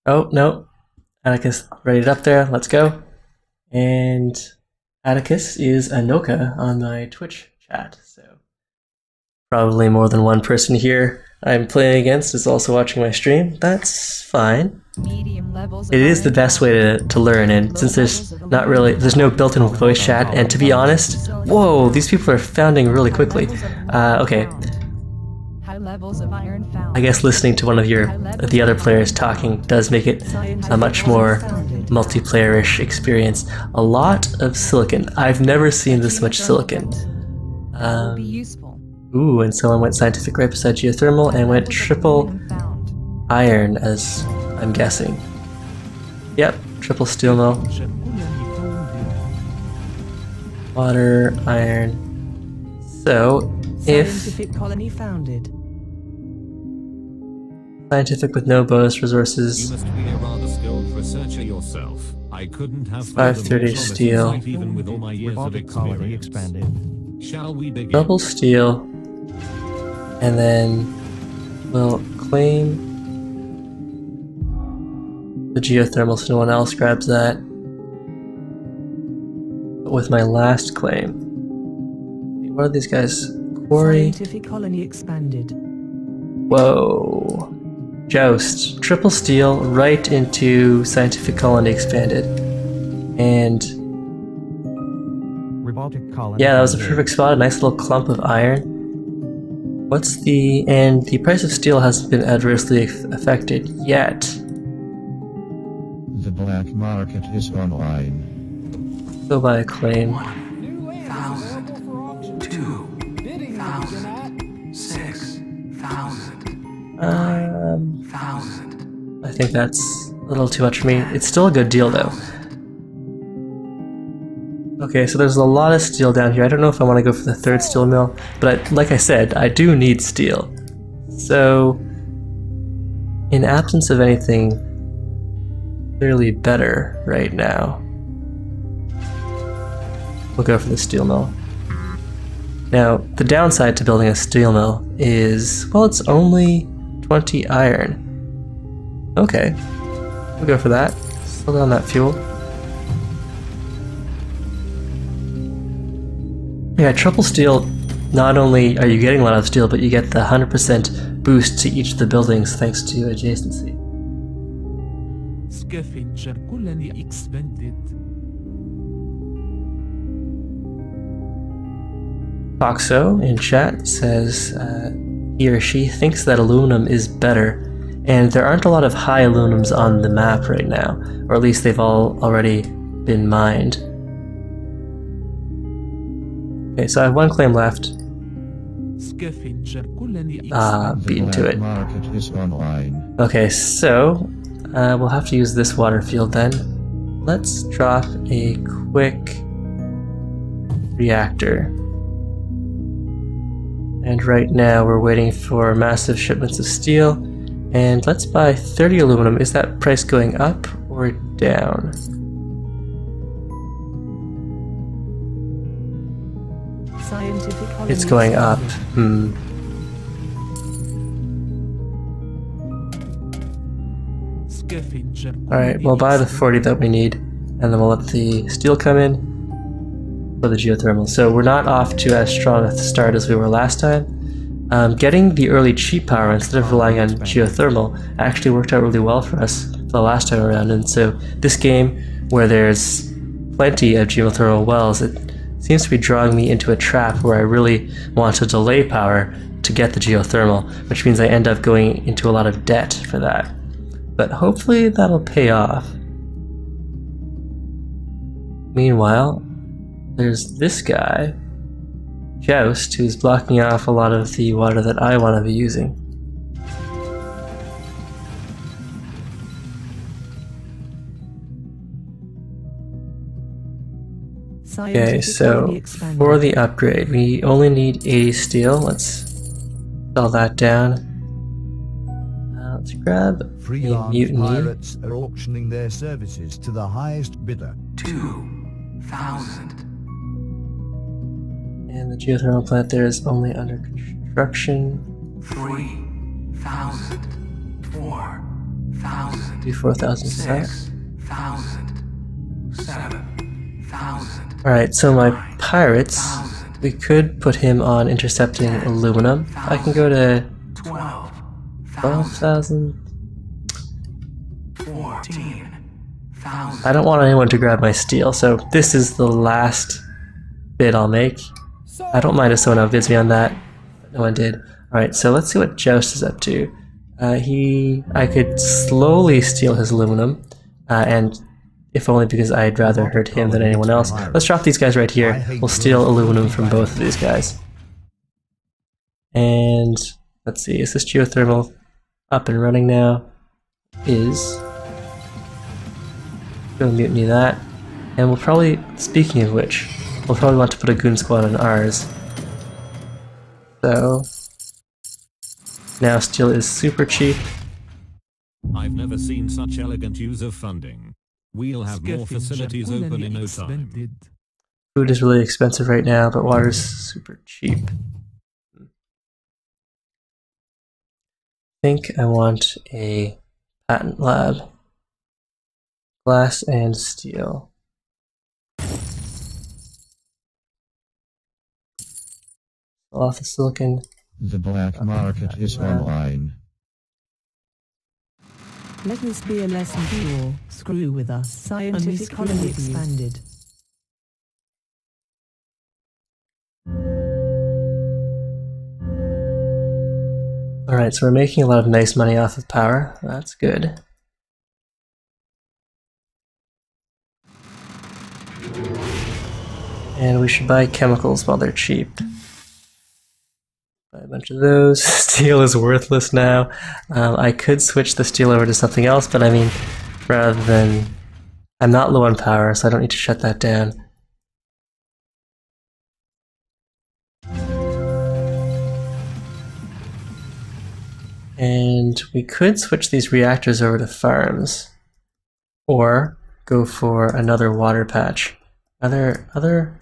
Oh, no. Atticus readied up there. Let's go. And Atticus is Anoka on my Twitch chat, so probably more than one person here I'm playing against is also watching my stream. That's fine. It is the best way to learn, and since there's no built-in voice chat, and to be honest, whoa, these people are founding really quickly. Okay. I guess listening to one of the other players talking does make it a much more multiplayer-ish experience. A lot of silicon. I've never seen this much silicon. Ooh, and someone went scientific right beside geothermal and went triple iron, as I'm guessing. Yep, triple steel mill. Water, iron. So, if scientific colony founded. Scientific with no bonus resources. You must be a rather skilled researcher yourself. I couldn't have 530 steel. Even with all my years of experience. Shall we begin? Double steel. And then we'll claim the geothermal so no one else grabs that. But with my last claim. What are these guys? Quarry. Scientific colony expanded. Whoa. Joust. Triple steel right into scientific colony expanded. And yeah, that was a perfect spot. A nice little clump of iron. And the price of steel hasn't been adversely affected yet. The black market is online. Go buy a claim. 1,000, 2,000, 6,000, 9,000. I think that's a little too much for me. It's still a good deal though. Okay, so there's a lot of steel down here. I don't know if I want to go for the third steel mill, but like I said, I do need steel. So, in absence of anything clearly better right now, we'll go for the steel mill. Now, the downside to building a steel mill is, well, it's only 20 iron. Okay, we'll go for that. Slow down that fuel. Yeah, triple steel, not only are you getting a lot of steel, but you get the 100% boost to each of the buildings thanks to adjacency. Scavenger colony expanded. Foxo in chat says he or she thinks that aluminum is better, and there aren't a lot of high aluminums on the map right now, or at least they've all already been mined. Okay, so I have one claim left. Beaten to it. Okay, so we'll have to use this water field then. Let's drop a quick reactor. And right now we're waiting for massive shipments of steel. And let's buy 30 aluminum. Is that price going up or down? It's going up. Alright, we'll buy the 40 that we need, and then we'll let the steel come in for the geothermal. So we're not off to as strong a start as we were last time. Getting the early cheap power instead of relying on geothermal actually worked out really well for us the last time around, and so this game, where there's plenty of geothermal wells, it seems to be drawing me into a trap where I really want to delay power to get the geothermal, which means I end up going into a lot of debt for that. But hopefully that'll pay off. Meanwhile, there's this guy, Joust, who's blocking off a lot of the water that I want to be using. Okay, so for the upgrade, we only need 80 steel. Let's sell that down. Let's grab a mutiny. Pirates are auctioning their services to the highest bidder. 2,000. And the geothermal plant there is only under construction. 3,000. 4,000. Do 4,000 for that. 6,000. 7,000. Alright, so my pirates, we could put him on intercepting aluminum. I can go to 12,000. 14,000. I don't want anyone to grab my steel, so this is the last bid I'll make. I don't mind if someone outbids me on that. No one did. Alright, so let's see what Joust is up to. I could slowly steal his aluminum, and if only because I'd rather hurt him than anyone else. Let's drop these guys right here. We'll steal aluminum from both of these guys. And let's see, is this geothermal up and running now? Is. Go mutiny that. And we'll probably, speaking of which, we'll probably want to put a goon squad on ours. So now steel is super cheap. I've never seen such elegant use of funding. We'll have more facilities open in no time. Food is really expensive right now, but water is super cheap. I think I want a patent lab. Glass and steel. Off the silicon. The black market is online. Let this be a lesson to you all. Screw with us. Scientific colony expanded. Alright, so we're making a lot of nice money off of power. That's good. And we should buy chemicals while they're cheap. Buy a bunch of those. Steel is worthless now. I could switch the steel over to something else, but I mean, rather than... I'm not low on power, so I don't need to shut that down. And we could switch these reactors over to farms. Or go for another water patch. Are there other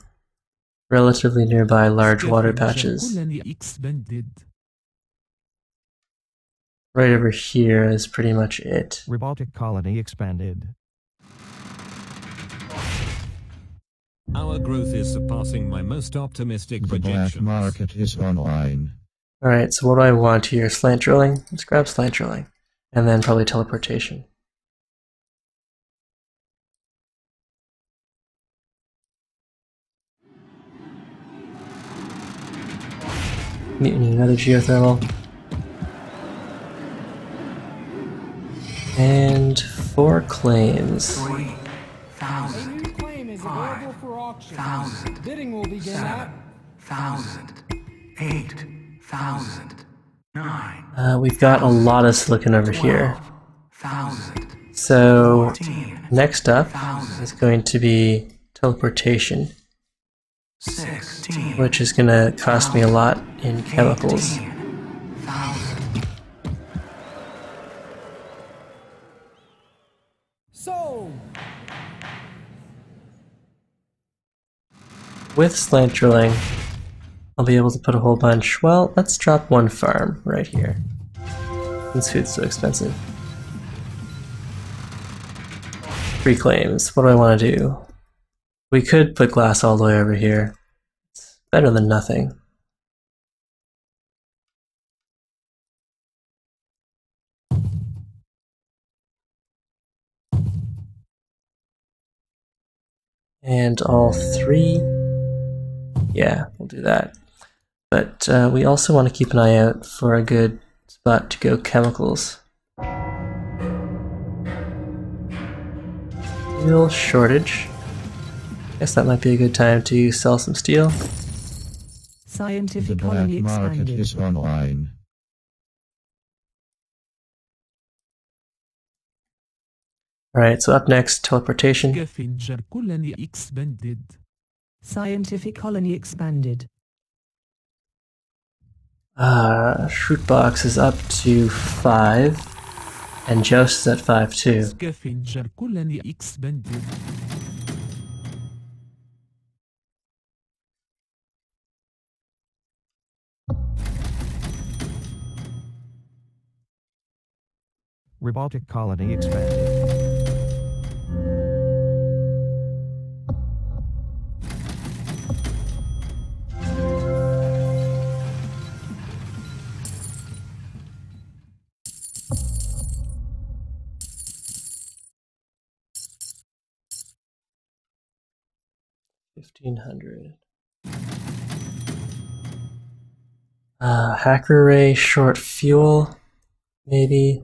relatively nearby large water patches? Right over here is pretty much it. Robotic colony expanded. Our growth is surpassing my most optimistic The black projections. market is online. Alright, so what do I want here? Slant drilling? Let's grab slant drilling. And then probably teleportation. Mutiny, another geothermal. And 4 claims. 3,000. New claim is available for auction. 1,000. Bidding will begin at 7,000. 8,000. 9. We've got a lot of silicon over here. 1,000. So 14. next up is going to be teleportation, 16. which is going to cost me a lot in chemicals. 18,000. sold. With slant drilling, I'll be able to put a whole bunch. Well, let's drop 1 farm right here, since food's so expensive. 3 claims. What do I want to do? We could put glass all the way over here. It's better than nothing. And all 3. Yeah, we'll do that. But we also want to keep an eye out for a good spot to go chemicals. Steel shortage. Guess that might be a good time to sell some steel. The Scientific black colony market expanded. is online. Alright, so up next, teleportation. Scavenger colony expanded. Scientific colony expanded. Shoot box is up to 5, and Joust is at 5 too. Scavenger colony expanded. Robotic colony expanded. $1,500. Hacker ray, short fuel, maybe.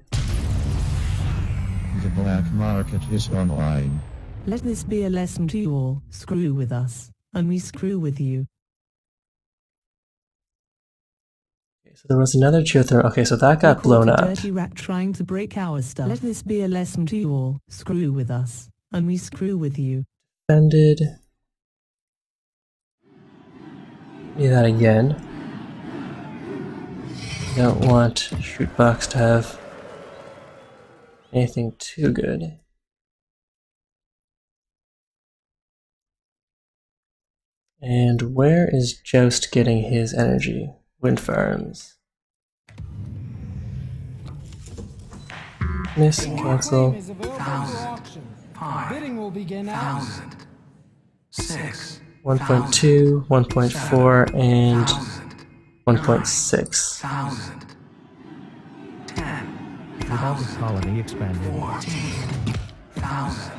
The black market is online. Let this be a lesson to you all. Screw with us, and we screw with you. Okay, so there was another geothermal. Okay, so that got blown up. Dirty rat trying to break our stuff. Let this be a lesson to you all. Screw with us, and we screw with you. Defended. Do that again. Don't want Shootbox to have anything too good. And where is Joust getting his energy? Wind farms. Miss, cancel. Claim is available for auction. Bidding will begin now. 6, 1.2, 1.4, and 1.6. 1,000, 10, Robotic colony expanded. 14,000.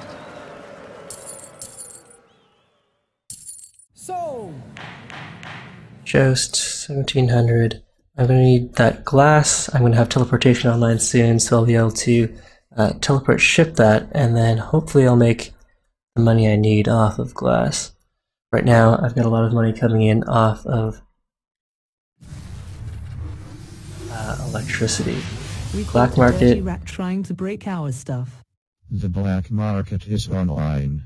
Sold. Joust, 1700. I'm going to need that glass. I'm going to have teleportation online soon, so I'll be able to teleport ship that, and then hopefully I'll make the money I need off of glass. Right now, I've got a lot of money coming in off of electricity. We Black caught a dirty market. rat trying to break our stuff. The black market is online.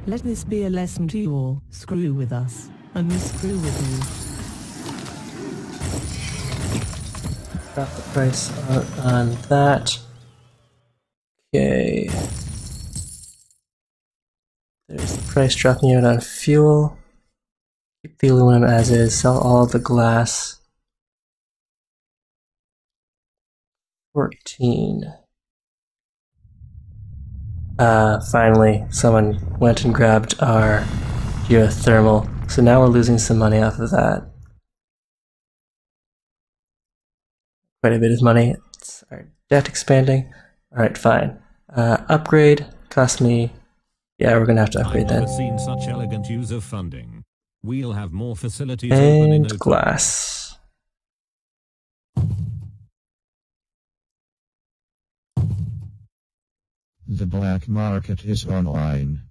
Let this be a lesson to you all. Screw with us, and we screw with you. Drop the price on that. Okay. There's the price dropping out on fuel. Keep the aluminum as is. Sell all the glass. 14. Finally, someone went and grabbed our geothermal. So now we're losing some money off of that. Quite a bit of money. It's our debt expanding. Alright, fine. Upgrade cost me. Yeah, we're gonna have to upgrade I've then. never seen such elegant use of funding. We'll have more facilities open in no And time. glass. The black market is online.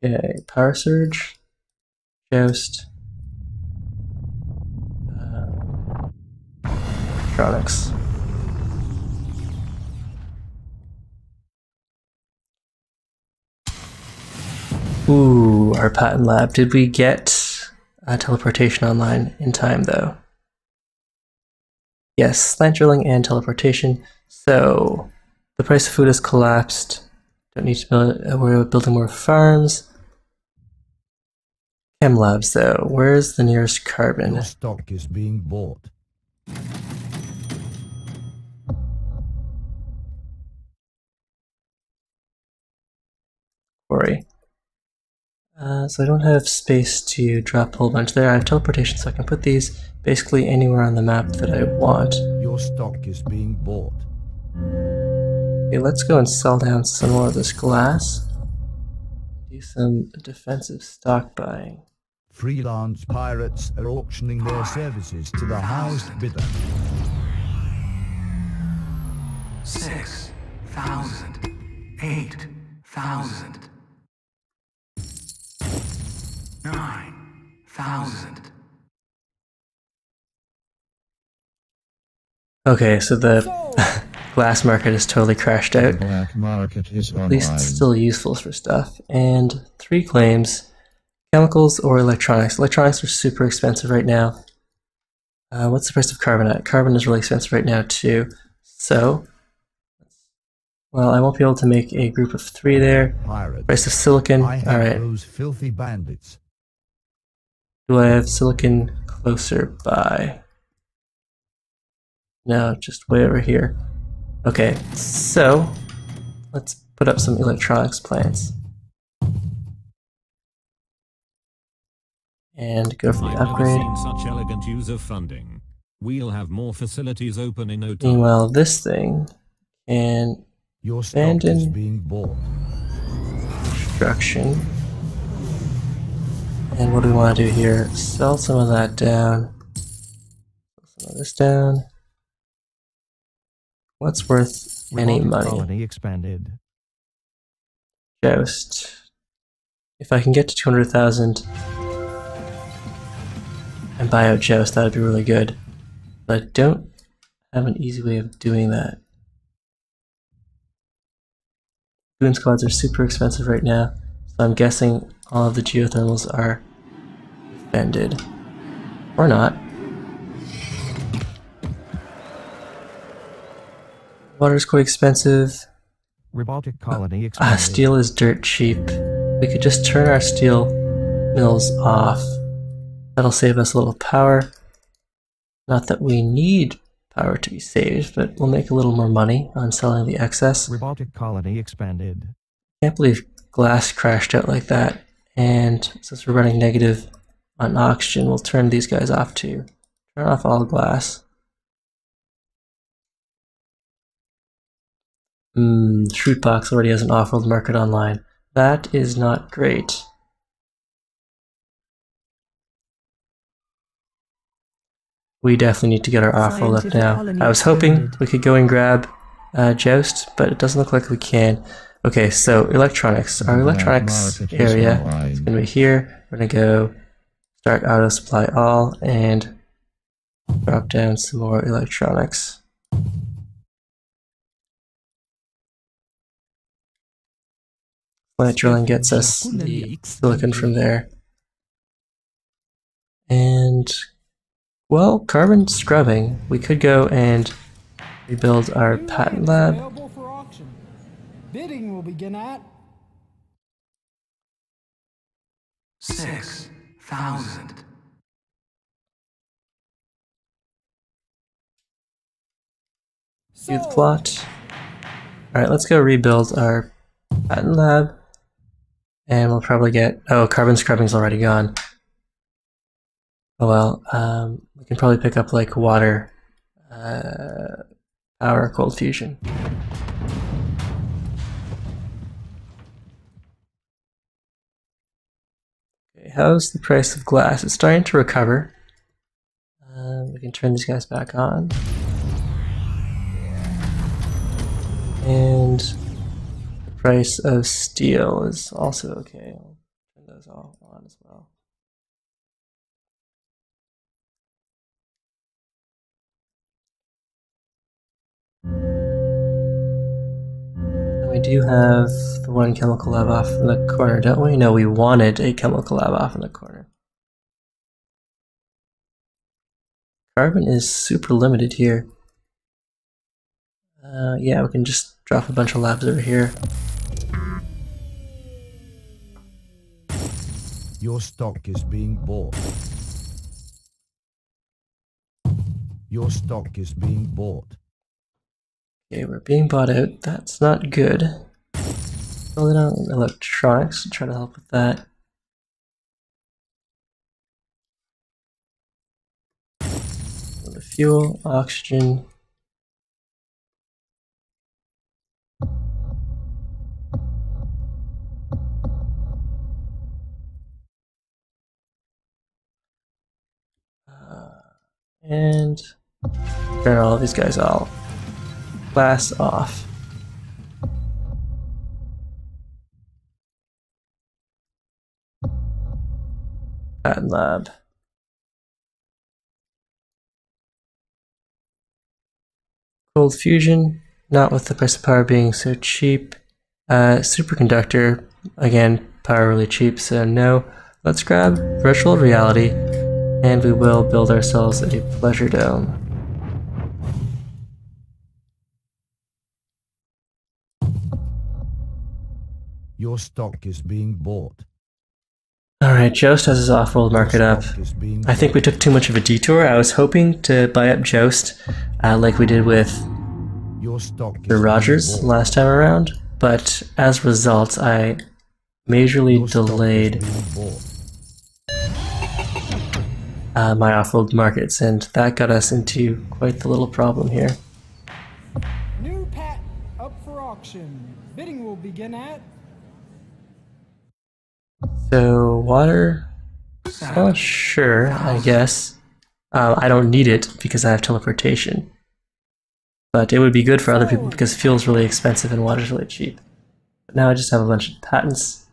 Okay, power surge. Joust. Electronics. Ooh, our patent lab. Did we get teleportation online in time though? Yes, slant drilling and teleportation. So the price of food has collapsed. Don't need to build. We're building more farms. Chem labs though. Where's the nearest carbon? Your stock is being bought. Quarry. So I don't have space to drop a whole bunch there. I have teleportation, so I can put these basically anywhere on the map that I want. Your stock is being bought. Okay, let's go and sell down some more of this glass. Do some defensive stock buying. Freelance pirates are auctioning their services to the highest bidder. 6,000, 8,000, 9,000. Okay, so the glass market is totally crashed The out. black market is At least it's online. still useful for stuff. And 3 claims. Chemicals or electronics. Electronics are super expensive right now. What's the price of carbon at? Carbon is really expensive right now too. So Well, I won't be able to make a group of 3 there. Pirates. Price of silicon. I hate Alright. those filthy bandits. Do I have silicon closer by? No, just way over here. Okay, so let's put up some electronics plants. And go for the I've never upgrade. seen such elegant use of funding. We'll have more facilities open in no time. Meanwhile, this thing can Your stock is abandon being bought. construction. And what do we want to do here? Sell some of that down. Sell some of this down. What's worth any Robotic money? colony expanded. Joust. If I can get to 200,000 and buy out Joust, that would be really good. But I don't have an easy way of doing that. Goon squads are super expensive right now, so I'm guessing all of the geothermals are offended. Or not. Water's quite expensive. Robotic colony expanded. Steel is dirt cheap. We could just turn our steel mills off. That'll save us a little power. Not that we need power to be saved, but we'll make a little more money on selling the excess. Robotic colony expanded. Can't believe glass crashed out like that. And since we're running negative on oxygen, we'll turn these guys off too. Turn off all glass. Shootbox already has an Offworld market online. That is not great. We definitely need to get our Offworld up now. I was hoping we could go and grab Joust, but it doesn't look like we can. Okay, so electronics. Our electronics area is going to be here. We're going to go start auto supply all and drop down some more electronics. Plant drilling gets us the silicon from there. And, well, carbon scrubbing. We could go and rebuild our patent lab. Available for auction. Bidding will begin at 6,000. Youth plot. Alright, let's go rebuild our patent lab. And we'll probably get... Oh, carbon scrubbing's already gone. Oh well, we can probably pick up like water, power, cold fusion. Okay, how's the price of glass? It's starting to recover. We can turn these guys back on. And the price of steel is also okay. I'll turn those all on as well. We do have the one chemical lab off in the corner, don't we? No, we wanted a chemical lab off in the corner. Carbon is super limited here. Yeah, we can just drop a bunch of labs over here. Your stock is being bought. Your stock is being bought. Okay, we're being bought out. That's not good. Build it on electronics to try to help with that. The fuel, oxygen. And turn all of these guys all glass off. Patent lab. Cold fusion, not with the price of power being so cheap. Superconductor, again, power really cheap, so no. Let's grab virtual reality, and we will build ourselves a pleasure dome. Your stock is being bought. Alright, Joust has his off-world Your market up. stock is being I think we bought. took too much of a detour. I was hoping to buy up Joust like we did with Your stock is the being Rogers bought. last time around, but as a result, I majorly Your stock is delayed being bought. my off-world markets, and that got us into quite the little problem here. New patent up for auction. Bidding will begin at So, water? Oh, sure, I guess. I don't need it because I have teleportation. But it would be good for other people because fuel's really expensive and water's really cheap. But now I just have a bunch of patents.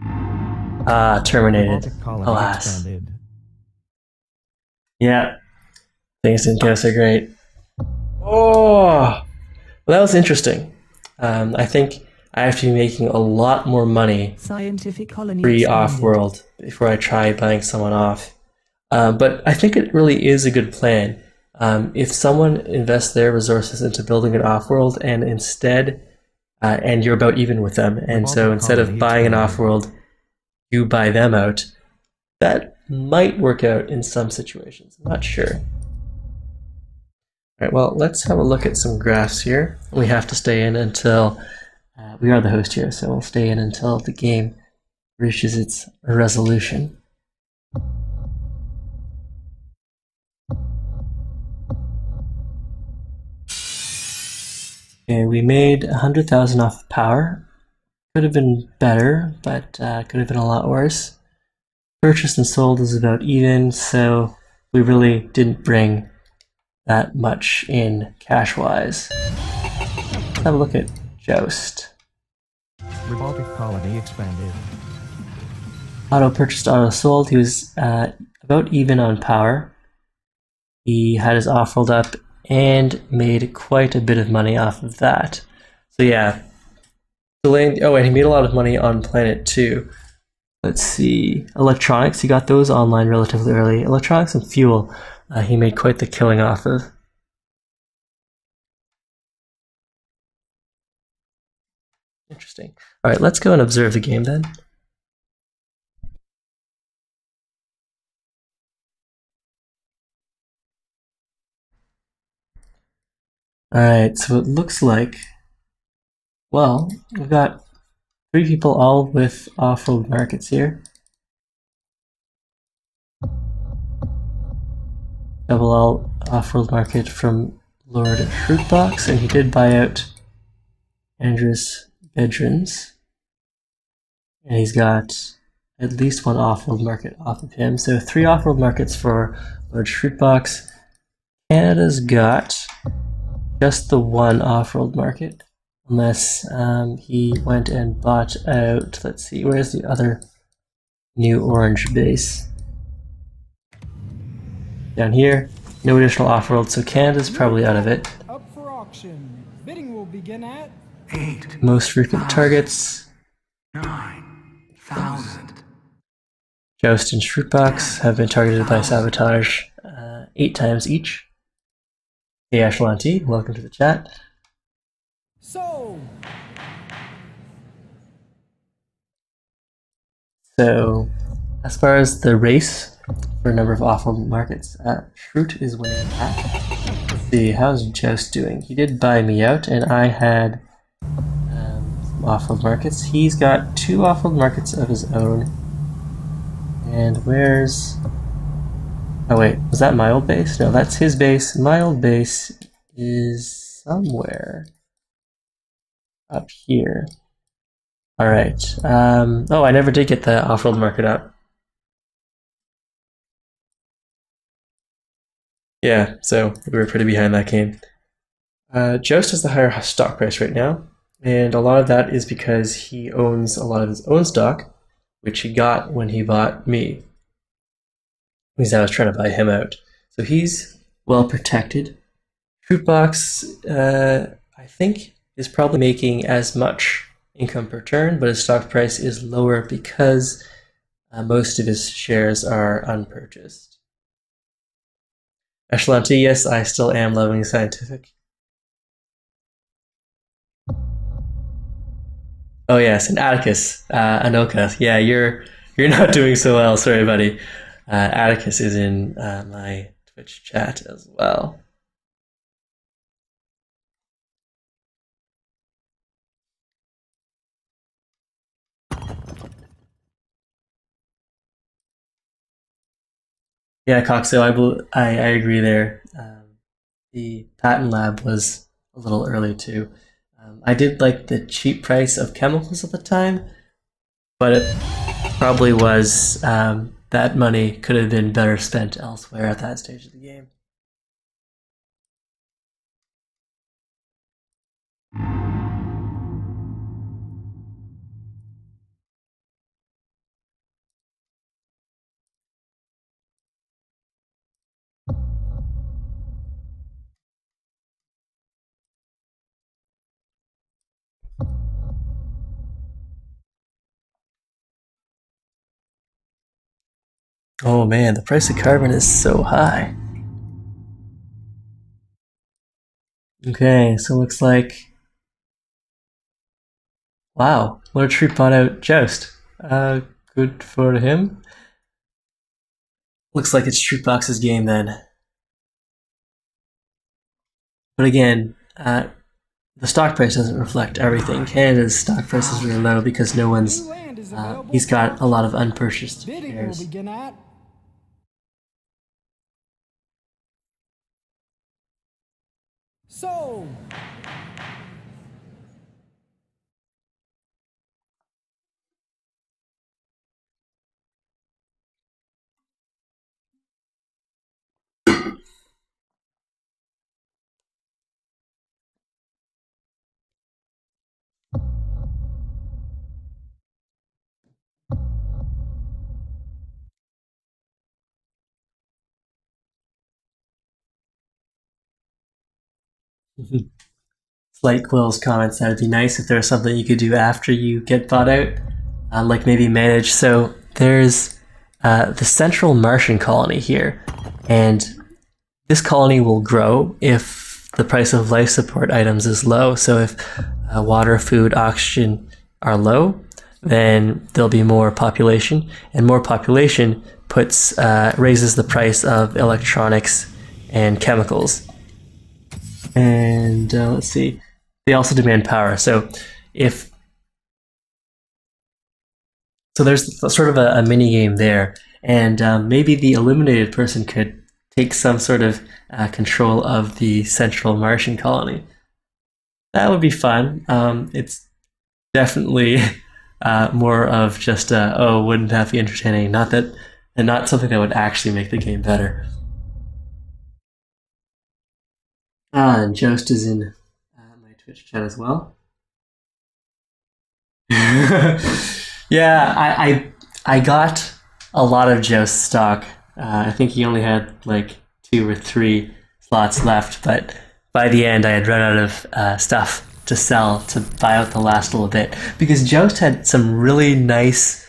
Ah, terminated. Robotic colony Alas. expanded. Yeah, things didn't go so great. Oh, well, that was interesting. I think I have to be making a lot more money Scientific colony free expanded. off-world before I try buying someone off. But I think it really is a good plan. If someone invests their resources into building an off-world and instead, and you're about even with them, and so instead of buying an off-world, you buy them out, that might work out in some situations. I'm not sure. Alright, well, let's have a look at some graphs here. We have to stay in until, we are the host here, so we'll stay in until the game reaches its resolution. Okay, we made 100,000 off of power. Could have been better, but could have been a lot worse. Purchased and sold is about even, so we really didn't bring that much in cash-wise. Let's have a look at Joust. Robotic colony expanded. Auto purchased, auto sold. He was about even on power. He had his off-world up and made quite a bit of money off of that. So yeah, delaying. Oh, and he made a lot of money on Planet 2. Let's see, electronics. He got those online relatively early. Electronics and fuel. He made quite the killing off of. Interesting. All right, let's go and observe the game then. Alright, so it looks like, well, we've got 3 people all with off-world markets here. Double all off-world market from Lord Fruitbox, and he did buy out Andrus Bedrons. And he's got at least 1 off-world market off of him. So 3 off-world markets for Lord Fruitbox. Canada's got just the 1 off-world market, unless he went and bought out, let's see, where's the other new orange base? Down here, no additional off-world, so Canada's probably out of it. up for auction. Bidding will begin at 8, Most frequent targets, 9,000. Joust and Shrootbox have been targeted by sabotage 8 times each. Hey Echelon T, welcome to the chat. sold. So, as far as the race for number of off-world markets, Shroot is winning that. Let's see, how's Joust doing? He did buy me out, and I had some off-world markets. He's got 2 off-world markets of his own. And where's... Oh wait, was that my old base? No, that's his base. My old base is somewhere up here. Alright. Oh, I never did get the off-world market up. Yeah, so we were pretty behind that game. Joust has the higher stock price right now, and a lot of that is because he owns a lot of his own stock, which he got when he bought me. Because I was trying to buy him out. So he's well protected. Fruitbox, I think, is probably making as much income per turn, but his stock price is lower because most of his shares are unpurchased. Echelon T, yes, I still am loving scientific. Oh yes, and Atticus, Anoka. Yeah, you're not doing so well. Sorry, buddy. Atticus is in my Twitch chat as well. Yeah, Coxo, I agree there. The patent lab was a little early too. I did like the cheap price of chemicals at the time, but it probably was that money could have been better spent elsewhere at that stage of the game. Oh man, the price of carbon is so high. Okay, so it looks like, wow, what a treat bought out Joust. Good for him. Looks like it's Streetbox's game then. But again, the stock price doesn't reflect everything. Canada's stock price is really low because no one's. He's got a lot of unpurchased shares. Will begin at so. Slight Quill's comments that it'd be nice if there was something you could do after you get bought out, like maybe manage. So there's the central Martian colony here, and this colony will grow if the price of life support items is low. So if water, food, oxygen are low, then there'll be more population, and more population raises the price of electronics and chemicals. And let's see, they also demand power. So there's sort of a mini game there, and maybe the eliminated person could take some sort of control of the central Martian colony. That would be fun. It's definitely more of just oh, wouldn't that be entertaining? Not something that would actually make the game better. And Joust is in my Twitch chat as well. Yeah, I got a lot of Joust stock. I think he only had like 2 or 3 slots left, but by the end I had run out of stuff to sell to buy out the last little bit, because Joust had some really nice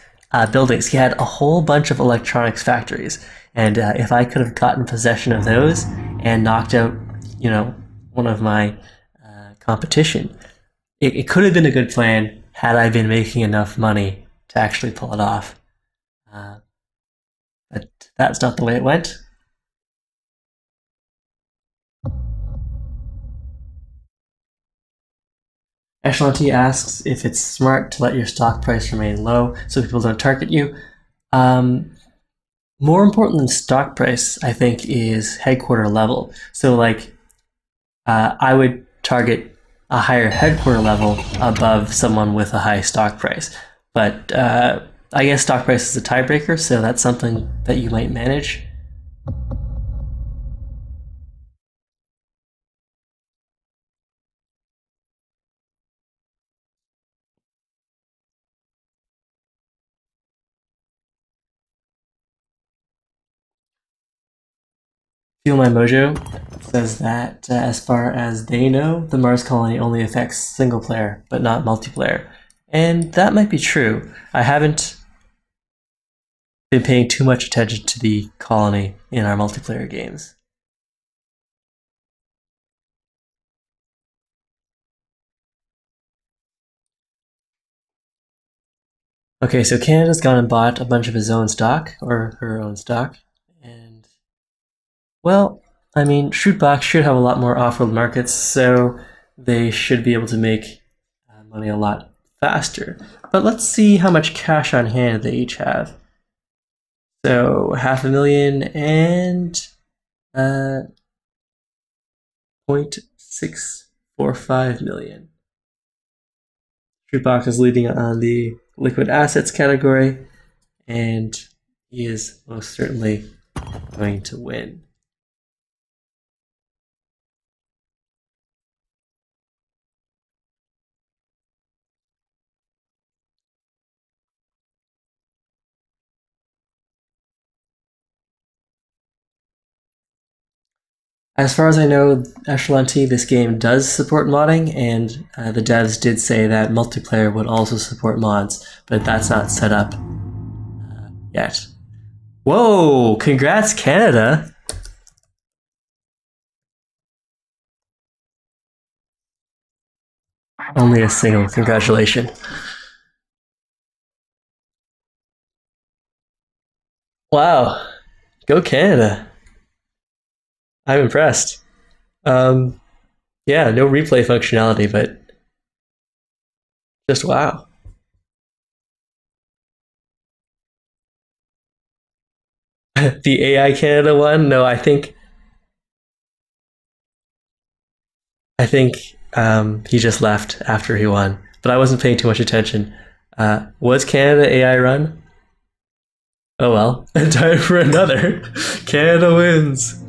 buildings. He had a whole bunch of electronics factories, and if I could have gotten possession of those and knocked out, one of my competition, it could have been a good plan had I been making enough money to actually pull it off. But that's not the way it went. Echelon T asks if it's smart to let your stock price remain low so people don't target you. More important than stock price, I think, is headquarter level. So like, I would target a higher headquarter level above someone with a high stock price. But I guess stock price is a tiebreaker, so that's something that you might manage. Feel My Mojo says that as far as they know, the Mars colony only affects single player, but not multiplayer. And that might be true. I haven't been paying too much attention to the colony in our multiplayer games. Okay, so Canada's gone and bought a bunch of his own stock, or her own stock, and well, I mean, Shootbox should have a lot more off-world markets, so they should be able to make money a lot faster. But let's see how much cash on hand they each have. So 500,000 and 0.645 million. Shootbox is leading on the liquid assets category, and he is most certainly going to win. As far as I know, Echelon T, this game does support modding, and the devs did say that multiplayer would also support mods, but that's not set up yet. Whoa! Congrats, Canada! Only a single congratulation. Wow. Go Canada. I'm impressed. Yeah, no replay functionality, but just wow. The AI Canada one? No, I think he just left after he won, but I wasn't paying too much attention. Was Canada AI run? Oh well, time for another. Canada wins.